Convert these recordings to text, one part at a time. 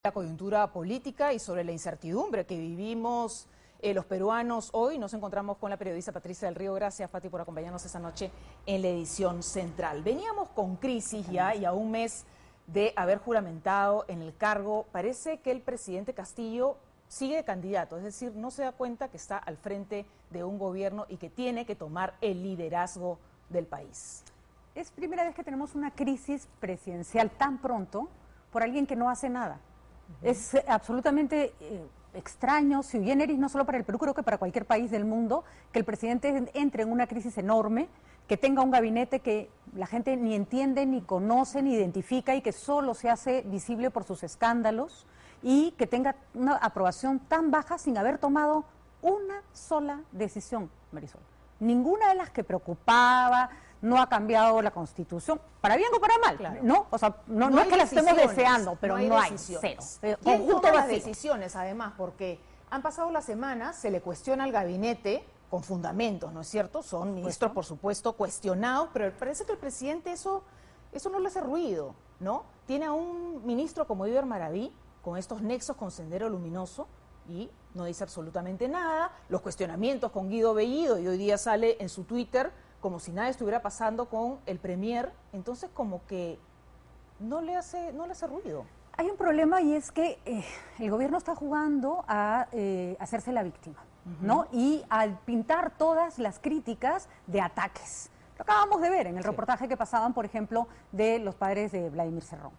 La coyuntura política y sobre la incertidumbre que vivimos los peruanos hoy. Nos encontramos con la periodista Patricia del Río. Gracias, Pati, por acompañarnos esta noche en la edición central. Veníamos con crisis ya y a un mes de haber juramentado en el cargo. Parece que el presidente Castillo sigue de candidato, es decir, no se da cuenta que está al frente de un gobierno y que tiene que tomar el liderazgo del país. Es primera vez que tenemos una crisis presidencial tan pronto por alguien que no hace nada. Es absolutamente extraño, sui generis, no solo para el Perú, creo que para cualquier país del mundo, que el presidente entre en una crisis enorme, que tenga un gabinete que la gente ni entiende, ni conoce, ni identifica y que solo se hace visible por sus escándalos, y que tenga una aprobación tan baja sin haber tomado una sola decisión, Marisol. Ninguna de las que preocupaba, no ha cambiado la Constitución, para bien o para mal, claro. ¿No? O sea, no es que la estemos deseando, pero no hay cero. ¿Quién toma las decisiones, además? Porque han pasado las semanas, se le cuestiona al gabinete con fundamentos, ¿no es cierto? Son ministros, por supuesto, cuestionados, pero parece que el presidente eso no le hace ruido, ¿no? Tiene a un ministro como Iber Maraví, con estos nexos con Sendero Luminoso, y no dice absolutamente nada. Los cuestionamientos con Guido Bellido, y hoy día sale en su Twitter como si nada estuviera pasando con el premier, entonces como que no le hace ruido. Hay un problema, y es que el gobierno está jugando a hacerse la víctima, ¿no? Y al pintar todas las críticas de ataques. Lo acabamos de ver en el reportaje que pasaban, por ejemplo, de los padres de Vladimir Cerrón.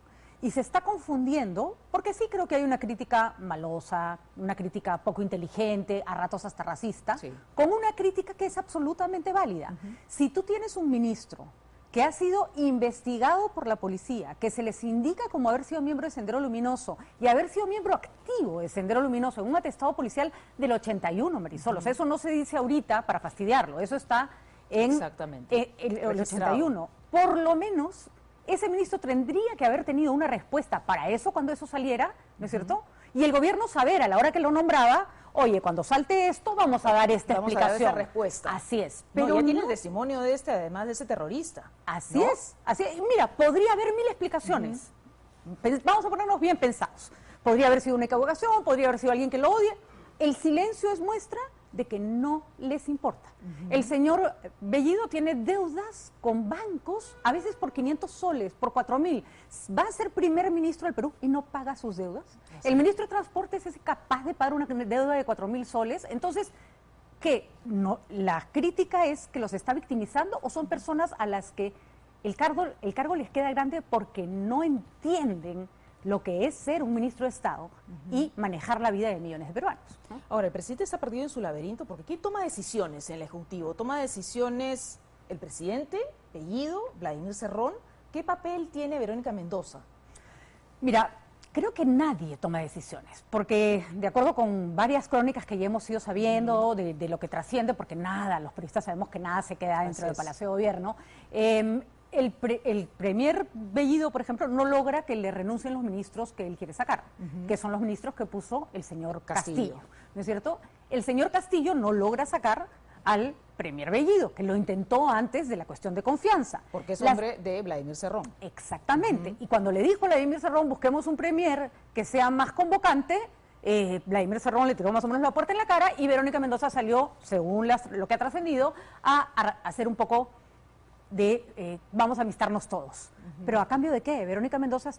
Y se está confundiendo, porque sí creo que hay una crítica malosa, una crítica poco inteligente, a ratos hasta racista, con una crítica que es absolutamente válida. Si tú tienes un ministro que ha sido investigado por la policía, que se les indica como haber sido miembro de Sendero Luminoso y haber sido miembro activo de Sendero Luminoso en un atestado policial del 81, Marisol, o sea, eso no se dice ahorita para fastidiarlo, eso está en el 81. Por lo menos ese ministro tendría que haber tenido una respuesta para eso cuando eso saliera, ¿no es cierto? Y el gobierno saber a la hora que lo nombraba, oye, cuando salte esto vamos a dar esta explicación. Vamos a dar esa respuesta. Así es. Pero ya tiene el testimonio de además de ese terrorista. Así es. Mira, podría haber mil explicaciones. Vamos a ponernos bien pensados. Podría haber sido una equivocación, podría haber sido alguien que lo odie. El silencio es muestra de que no les importa. El señor Bellido tiene deudas con bancos, a veces por 500 soles, por 4.000. Va a ser primer ministro del Perú y no paga sus deudas. El ministro de Transportes es capaz de pagar una deuda de 4.000 soles. Entonces, ¿qué? No, la crítica es que los está victimizando, o son personas a las que el cargo les queda grande porque no entienden lo que es ser un ministro de Estado y manejar la vida de millones de peruanos, ¿no? Ahora, el presidente está perdido en su laberinto porque ¿quién toma decisiones en el Ejecutivo? ¿Toma decisiones el presidente, Bellido, Vladimir Cerrón? ¿Qué papel tiene Verónica Mendoza? Mira, creo que nadie toma decisiones, porque de acuerdo con varias crónicas que ya hemos ido sabiendo de lo que trasciende, porque nada, los periodistas sabemos que nada se queda dentro del Palacio de Gobierno, el premier Bellido, por ejemplo, no logra que le renuncien los ministros que él quiere sacar, que son los ministros que puso el señor Castillo, ¿no es cierto? El señor Castillo no logra sacar al premier Bellido, que lo intentó antes de la cuestión de confianza. Porque es hombre de Vladimir Cerrón. Exactamente. Y cuando le dijo a Vladimir Cerrón, busquemos un premier que sea más convocante, Vladimir Cerrón le tiró más o menos la puerta en la cara y Verónica Mendoza salió, según lo que ha trascendido, a hacer un poco de vamos a amistarnos todos. Pero ¿a cambio de qué? Verónica Mendoza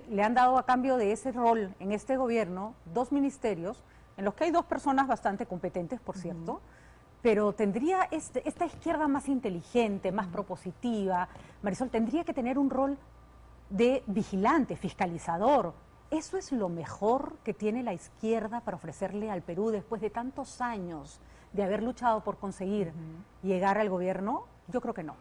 le han dado a cambio de ese rol en este gobierno 2 ministerios, en los que hay 2 personas bastante competentes, por cierto, pero tendría esta izquierda más inteligente, más propositiva, Marisol, tendría que tener un rol de vigilante, fiscalizador. ¿Eso es lo mejor que tiene la izquierda para ofrecerle al Perú después de tantos años de haber luchado por conseguir llegar al gobierno? Yo creo que no.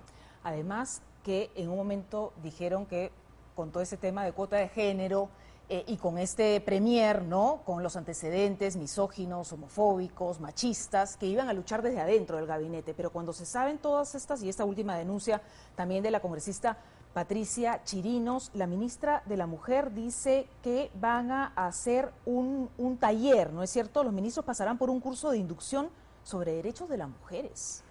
Además que en un momento dijeron que con todo ese tema de cuota de género y con este premier, ¿no?, con los antecedentes misóginos, homofóbicos, machistas, que iban a luchar desde adentro del gabinete. Pero cuando se saben todas estas, y esta última denuncia también de la congresista Patricia Chirinos, la ministra de la Mujer dice que van a hacer un taller, ¿no es cierto? Los ministros pasarán por un curso de inducción sobre derechos de las mujeres.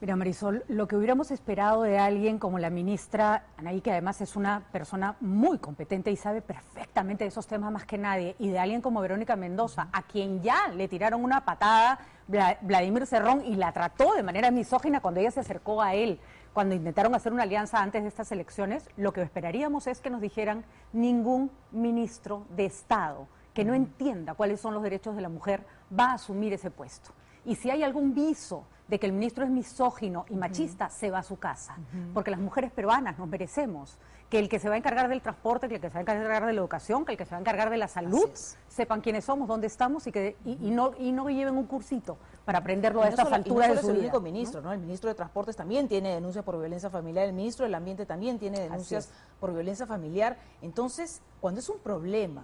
Mira, Marisol, lo que hubiéramos esperado de alguien como la ministra Anaí, que además es una persona muy competente y sabe perfectamente de esos temas más que nadie, y de alguien como Verónica Mendoza, a quien ya le tiraron una patada Vladimir Cerrón y la trató de manera misógina cuando ella se acercó a él, cuando intentaron hacer una alianza antes de estas elecciones, lo que esperaríamos es que nos dijeran ningún ministro de Estado que no entienda cuáles son los derechos de la mujer va a asumir ese puesto. Y si hay algún viso de que el ministro es misógino y machista, se va a su casa. Porque las mujeres peruanas nos merecemos que el que se va a encargar del transporte, que el que se va a encargar de la educación, que el que se va a encargar de la salud, sepan quiénes somos, dónde estamos y no lleven un cursito para aprenderlo a estas alturas de su vida. No es el único ministro, ¿no? El ministro de Transportes también tiene denuncias por violencia familiar, el ministro del Ambiente también tiene denuncias por violencia familiar. Entonces, cuando es un problema,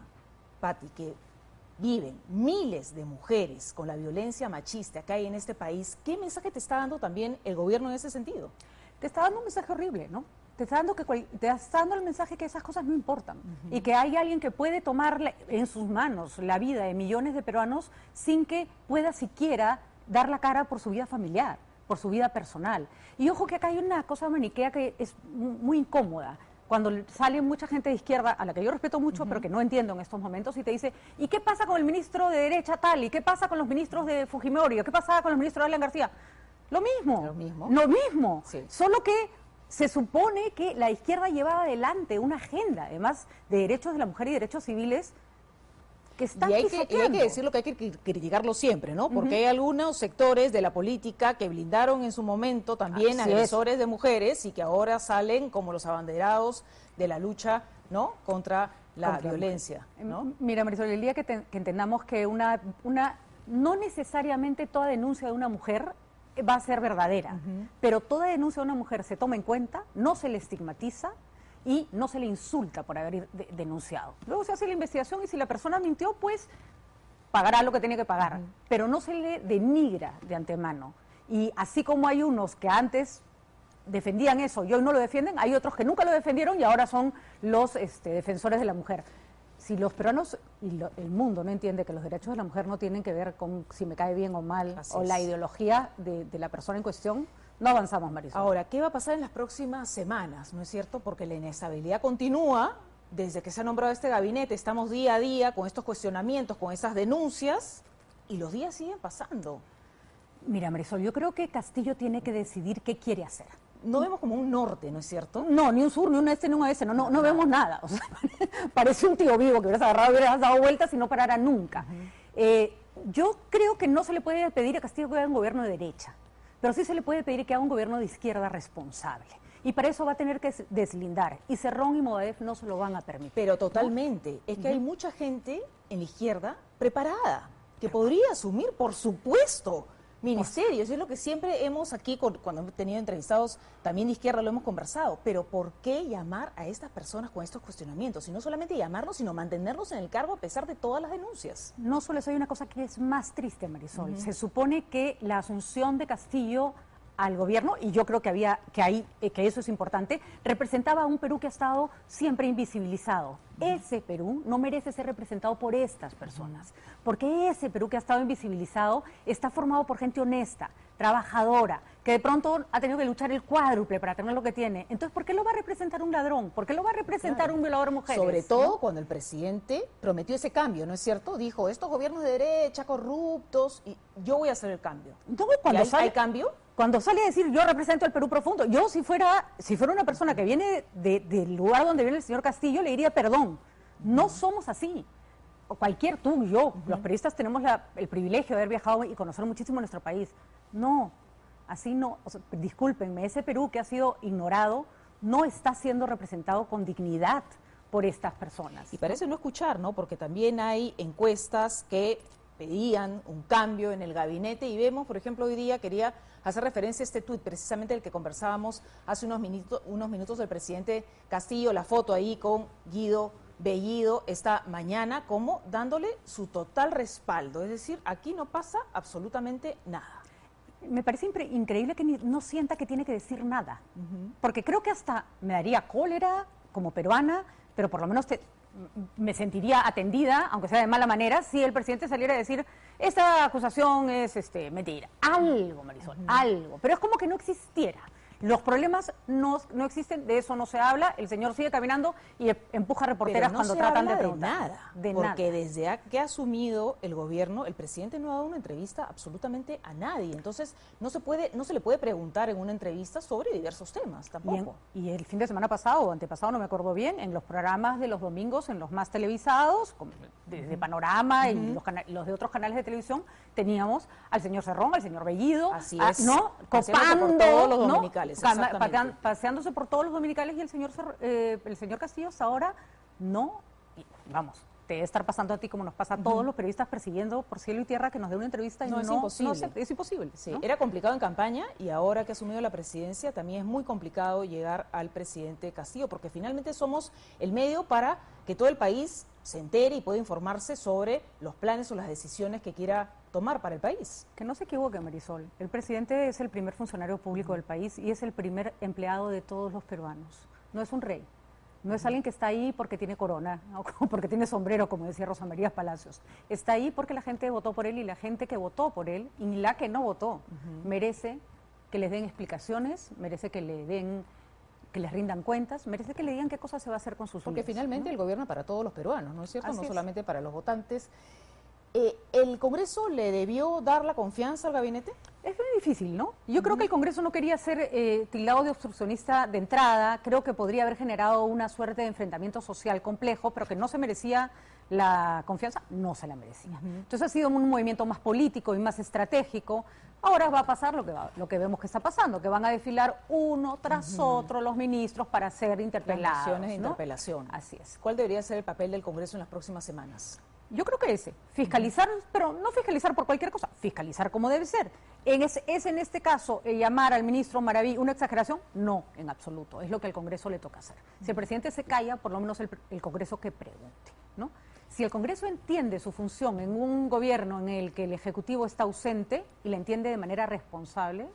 Pati, que viven miles de mujeres con la violencia machista que hay en este país, ¿qué mensaje te está dando también el gobierno en ese sentido? Te está dando un mensaje horrible, ¿no? Te está dando el mensaje que esas cosas no importan y que hay alguien que puede tomar en sus manos la vida de millones de peruanos sin que pueda siquiera dar la cara por su vida familiar, por su vida personal. Y ojo que acá hay una cosa maniquea que es muy incómoda. Cuando sale mucha gente de izquierda, a la que yo respeto mucho, pero que no entiendo en estos momentos, y te dice, ¿y qué pasa con el ministro de derecha tal? ¿Y qué pasa con los ministros de Fujimori? ¿Qué pasa con los ministros de Alan García? Lo mismo. Lo mismo. Sí. Solo que se supone que la izquierda llevaba adelante una agenda, además de derechos de la mujer y derechos civiles, que están pisoteando. Y hay que decirlo, que hay que criticarlo siempre, ¿no? Porque hay algunos sectores de la política que blindaron en su momento también agresores de mujeres y que ahora salen como los abanderados de la lucha, ¿no?, contra la violencia, ¿no? Mira, Marisol, el día que entendamos que no necesariamente toda denuncia de una mujer va a ser verdadera, pero toda denuncia de una mujer se toma en cuenta, no se le estigmatiza y no se le insulta por haber denunciado. Luego se hace la investigación y si la persona mintió, pues pagará lo que tenía que pagar, pero no se le denigra de antemano. Y así como hay unos que antes defendían eso y hoy no lo defienden, hay otros que nunca lo defendieron y ahora son los defensores de la mujer. Si los peruanos y el mundo no entiende que los derechos de la mujer no tienen que ver con si me cae bien o mal, o la ideología de la persona en cuestión, no avanzamos, Marisol. Ahora, ¿qué va a pasar en las próximas semanas? ¿No es cierto? Porque la inestabilidad continúa desde que se ha nombrado este gabinete. Estamos día a día con estos cuestionamientos, con esas denuncias, y los días siguen pasando. Mira, Marisol, yo creo que Castillo tiene que decidir qué quiere hacer. No vemos como un norte, ¿no es cierto? No, ni un sur, ni un este, ni un oeste, no vemos nada. O sea, parece un tío vivo que hubieras agarrado, hubieras dado vueltas y no parara nunca. Yo creo que no se le puede pedir a Castillo que haga un gobierno de derecha, pero sí se le puede pedir que haga un gobierno de izquierda responsable. Y para eso va a tener que deslindar. Y Cerrón y Movadef no se lo van a permitir. Pero totalmente. ¿No? Es que hay mucha gente en la izquierda preparada, que podría asumir, por supuesto, ministerios. Es lo que siempre hemos aquí, cuando hemos tenido entrevistados también de izquierda, lo hemos conversado. Pero ¿por qué llamar a estas personas con estos cuestionamientos? Y no solamente llamarlos, sino mantenerlos en el cargo a pesar de todas las denuncias. No solo eso, hay una cosa que es más triste, Marisol. Se supone que la asunción de Castillo al gobierno, y yo creo que eso es importante, representaba a un Perú que ha estado siempre invisibilizado. Ese Perú no merece ser representado por estas personas, porque ese Perú que ha estado invisibilizado está formado por gente honesta, trabajadora, que de pronto ha tenido que luchar el cuádruple para tener lo que tiene. Entonces, ¿por qué lo va a representar un ladrón? ¿Por qué lo va a representar un violador de mujeres? Sobre todo cuando el presidente prometió ese cambio, ¿no es cierto? Dijo, estos gobiernos de derecha, corruptos, y yo voy a hacer el cambio. Entonces, ¿hay cambio? Cuando sale a decir yo represento el Perú profundo, yo si fuera una persona que viene del lugar donde viene el señor Castillo, le diría perdón, no somos así. O tú, yo, los periodistas tenemos el privilegio de haber viajado y conocer muchísimo nuestro país. No, así no, o sea, discúlpenme, ese Perú que ha sido ignorado no está siendo representado con dignidad por estas personas. Y parece no escuchar, ¿no? Porque también hay encuestas que pedían un cambio en el gabinete y vemos, por ejemplo, hoy día quería hacer referencia a este tuit, precisamente del que conversábamos hace unos minutos del presidente Castillo, la foto ahí con Guido Bellido esta mañana, como dándole su total respaldo, es decir, aquí no pasa absolutamente nada. Me parece increíble que no sienta que tiene que decir nada, porque creo que hasta me daría cólera como peruana, pero por lo menos me sentiría atendida, aunque sea de mala manera, si el presidente saliera a decir, esta acusación es mentira. Algo, Marisol, algo. Pero es como que no existiera. Los problemas no existen, de eso no se habla, el señor sigue caminando y empuja reporteras cuando tratan de preguntar. Porque desde que ha asumido el gobierno, el presidente no ha dado una entrevista absolutamente a nadie. Entonces, no se le puede preguntar en una entrevista sobre diversos temas, tampoco. Y el fin de semana pasado o antepasado, no me acuerdo bien, en los programas de los domingos, en los más televisados, de Panorama y los de otros canales de televisión, teníamos al señor Cerrón, al señor Bellido, así es, ¿no? Copando por todos los dominicales. Paseándose por todos los dominicales y el señor Castillo hasta ahora no, vamos, te debe estar pasando a ti como nos pasa a todos los periodistas persiguiendo por cielo y tierra que nos dé una entrevista y es imposible. Es imposible. Sí, ¿no? Era complicado en campaña y ahora que ha asumido la presidencia también es muy complicado llegar al presidente Castillo porque finalmente somos el medio para que todo el país se entere y pueda informarse sobre los planes o las decisiones que quiera tomar para el país. Que no se equivoque, Marisol. El presidente es el primer funcionario público del país y es el primer empleado de todos los peruanos. No es un rey. No es alguien que está ahí porque tiene corona o porque tiene sombrero, como decía Rosa María Palacios. Está ahí porque la gente votó por él y la gente que votó por él y la que no votó merece que les den explicaciones, merece que les rindan cuentas, merece que le digan qué cosa se va a hacer con sus vidas. Porque finalmente el gobierno para todos los peruanos, ¿no es cierto? Así no es. Solamente para los votantes. ¿El Congreso le debió dar la confianza al gabinete? Es muy difícil, ¿no? Yo creo que el Congreso no quería ser tildado de obstruccionista de entrada, creo que podría haber generado una suerte de enfrentamiento social complejo, pero que no se merecía la confianza, no se la merecía. Entonces ha sido un movimiento más político y más estratégico. Ahora va a pasar lo que vemos que está pasando, que van a desfilar uno tras otro los ministros para ser interpelados. Acciones de interpelación. Así es. ¿Cuál debería ser el papel del Congreso en las próximas semanas? Yo creo que fiscalizar, pero no fiscalizar por cualquier cosa, fiscalizar como debe ser. ¿Es en este caso llamar al ministro Maraví una exageración? No, en absoluto, es lo que al Congreso le toca hacer. Si el presidente se calla, por lo menos el Congreso que pregunte, ¿no? Si el Congreso entiende su función en un gobierno en el que el Ejecutivo está ausente y la entiende de manera responsable,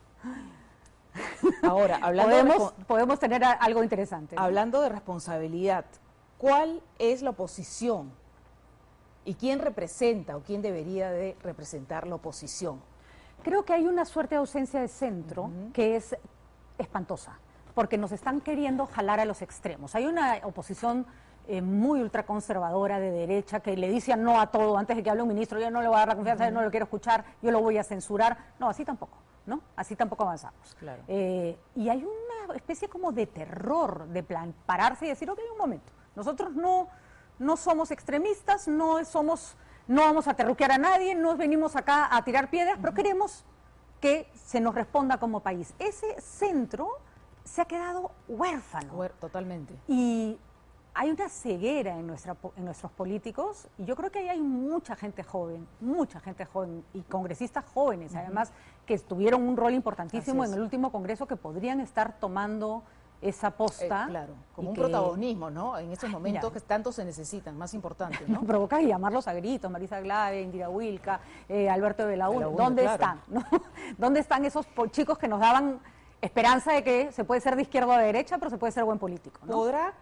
ahora, podemos tener algo interesante, ¿no? Hablando de responsabilidad, ¿cuál es la oposición? ¿Y quién representa o quién debería de representar la oposición? Creo que hay una suerte de ausencia de centro que es espantosa, porque nos están queriendo jalar a los extremos. Hay una oposición muy ultraconservadora de derecha que le dice no a todo antes de que hable un ministro, yo no le voy a dar la confianza, yo no lo quiero escuchar, yo lo voy a censurar. No, así tampoco, ¿no? Así tampoco avanzamos. Claro. Y hay una especie como de terror de pararse y decir, ok, un momento, nosotros no somos extremistas, no vamos a terruquear a nadie, no venimos acá a tirar piedras, pero queremos que se nos responda como país. Ese centro se ha quedado huérfano. Totalmente. Y hay una ceguera en nuestros políticos, y yo creo que ahí hay mucha gente joven y congresistas jóvenes, además, que tuvieron un rol importantísimo en el último congreso, que podrían estar tomando esa posta. Claro, como un protagonismo, ¿no? En estos momentos que tanto se necesitan, más importantes, ¿no? Me provoca llamarlos a gritos, Marisa Glave, Indira Wilca, Alberto de Belaúnde. ¿Dónde están? ¿No? ¿Dónde están esos chicos que nos daban esperanza de que se puede ser de izquierda o de derecha, pero se puede ser buen político, ¿no? ¿Podrá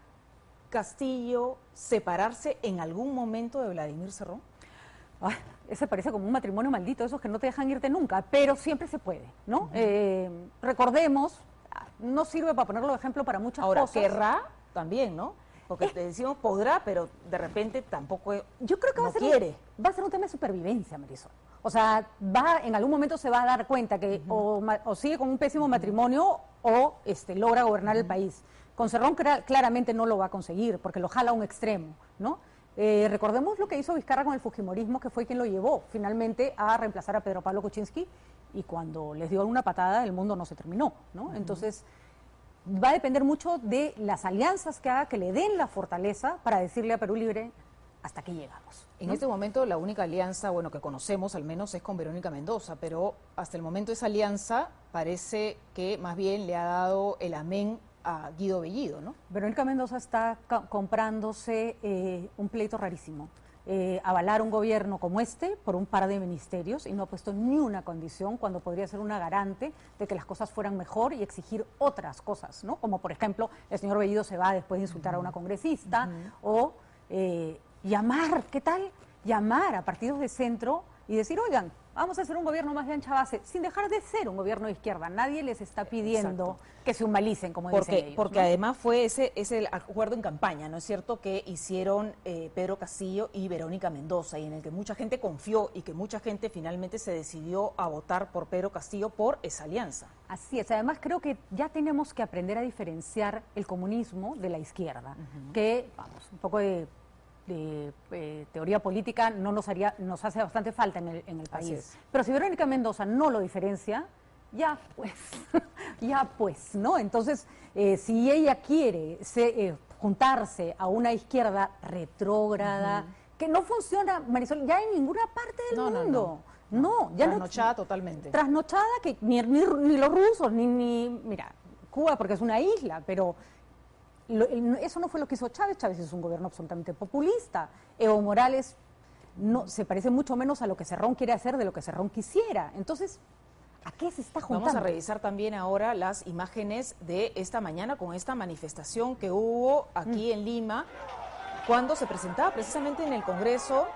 Castillo separarse en algún momento de Vladimir Cerrón? Ay, ese parece como un matrimonio maldito, esos que no te dejan irte nunca, pero siempre se puede, ¿no? Recordemos, no sirve para ponerlo de ejemplo para muchas cosas. Ahora, querrá también, ¿no? Porque te decimos podrá, pero de repente tampoco yo creo que va a ser un tema de supervivencia, Marisol. O sea, en algún momento se va a dar cuenta que o sigue con un pésimo matrimonio o logra gobernar el país. Con Cerrón claramente no lo va a conseguir, porque lo jala a un extremo, ¿no? Recordemos lo que hizo Vizcarra con el fujimorismo, que fue quien lo llevó finalmente a reemplazar a Pedro Pablo Kuczynski, y cuando les dio una patada el mundo no se terminó, ¿no? Entonces va a depender mucho de las alianzas que haga, que le den la fortaleza para decirle a Perú Libre hasta qué llegamos, ¿no? En este momento la única alianza, bueno, que conocemos al menos es con Verónica Mendoza, pero hasta el momento esa alianza parece que más bien le ha dado el amén a Guido Bellido, ¿no? Verónica Mendoza está comprándose un pleito rarísimo. Avalar un gobierno como este por un par de ministerios, y no ha puesto ni una condición cuando podría ser una garante de que las cosas fueran mejor y exigir otras cosas, ¿no? Como por ejemplo, el señor Bellido se va después de insultar a una congresista, o llamar, ¿qué tal? Llamar a partidos de centro y decir, oigan, vamos a hacer un gobierno más de ancha base, sin dejar de ser un gobierno de izquierda. Nadie les está pidiendo que se humanicen, como dicen ellos. Porque ¿no? además fue ese el acuerdo en campaña, ¿no es cierto?, que hicieron Pedro Castillo y Verónica Mendoza, y en el que mucha gente confió y que mucha gente finalmente se decidió a votar por Pedro Castillo por esa alianza. Así es. Además, creo que ya tenemos que aprender a diferenciar el comunismo de la izquierda, que, vamos, un poco de teoría política nos hace bastante falta en el país. Pero si Verónica Mendoza no lo diferencia, ya pues, ¿no? Entonces, si ella quiere juntarse a una izquierda retrógrada, que no funciona, Marisol, ya en ninguna parte del mundo. No, ya trasnochada totalmente. Trasnochada que ni los rusos, mira, Cuba porque es una isla, pero eso no fue lo que hizo Chávez. Chávez es un gobierno absolutamente populista. Evo Morales se parece mucho menos a lo que Cerrón quiere hacer de lo que Cerrón quisiera. Entonces, ¿a qué se está juntando? Vamos a revisar también ahora las imágenes de esta mañana con esta manifestación que hubo aquí en Lima, cuando se presentaba precisamente en el Congreso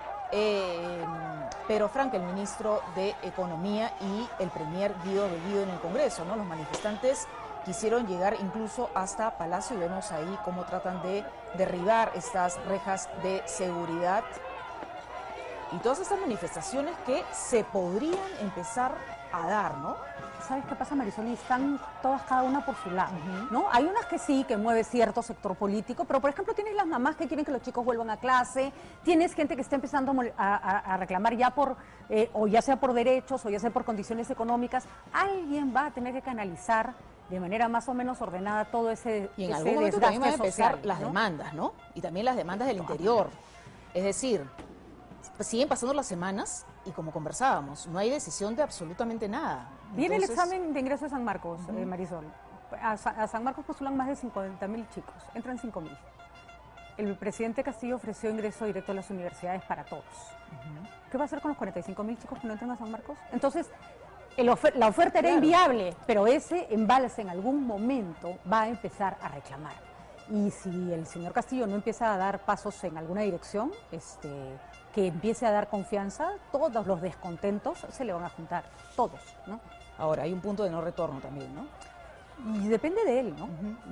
Pedro Frank, el ministro de Economía, y el premier Guido Bellido en el Congreso, ¿no? Los manifestantes quisieron llegar incluso hasta Palacio y vemos ahí cómo tratan de derribar estas rejas de seguridad. Y todas estas manifestaciones que se podrían empezar a dar, ¿no? ¿Sabes qué pasa, Marisol? Y están todas cada una por su lado, ¿no? Hay unas que sí, que mueve cierto sector político, pero por ejemplo tienes las mamás que quieren que los chicos vuelvan a clase, tienes gente que está empezando a reclamar ya o ya sea por derechos, o ya sea por condiciones económicas. Alguien va a tener que canalizar de manera más o menos ordenada todo ese y en algún momento también van a empezar social, las demandas, ¿no? Y también las demandas del interior. Es decir, siguen pasando las semanas y como conversábamos, no hay decisión de absolutamente nada. Viene el examen de ingreso de San Marcos, Marisol. A San Marcos postulan más de 50.000 chicos, entran 5.000. El presidente Castillo ofreció ingreso directo a las universidades para todos. ¿Qué va a hacer con los 45.000 chicos que no entran a San Marcos? Entonces, la oferta era inviable, pero ese embalse en algún momento va a empezar a reclamar. Y si el señor Castillo no empieza a dar pasos en alguna dirección, que empiece a dar confianza, todos los descontentos se le van a juntar, todos, ¿no? Ahora, hay un punto de no retorno también, ¿no? Y depende de él, ¿no?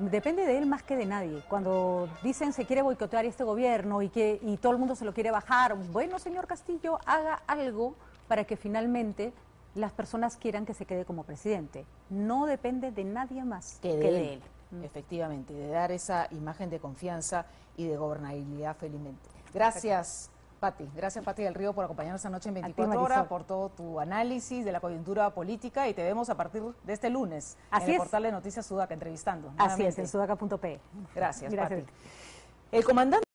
Depende de él más que de nadie. Cuando dicen se quiere boicotear este gobierno y todo el mundo se lo quiere bajar, bueno, señor Castillo, haga algo para que finalmente las personas quieran que se quede como presidente. No depende de nadie más que de él. Efectivamente, de dar esa imagen de confianza y de gobernabilidad felizmente. Gracias, Pati. Gracias, Pati del Río, por acompañarnos esta noche en 24 horas, por todo tu análisis de la coyuntura política, y te vemos a partir de este lunes en el portal de Noticias Sudaca entrevistando. Así es, en sudaca.pe. Gracias, Pati. El comandante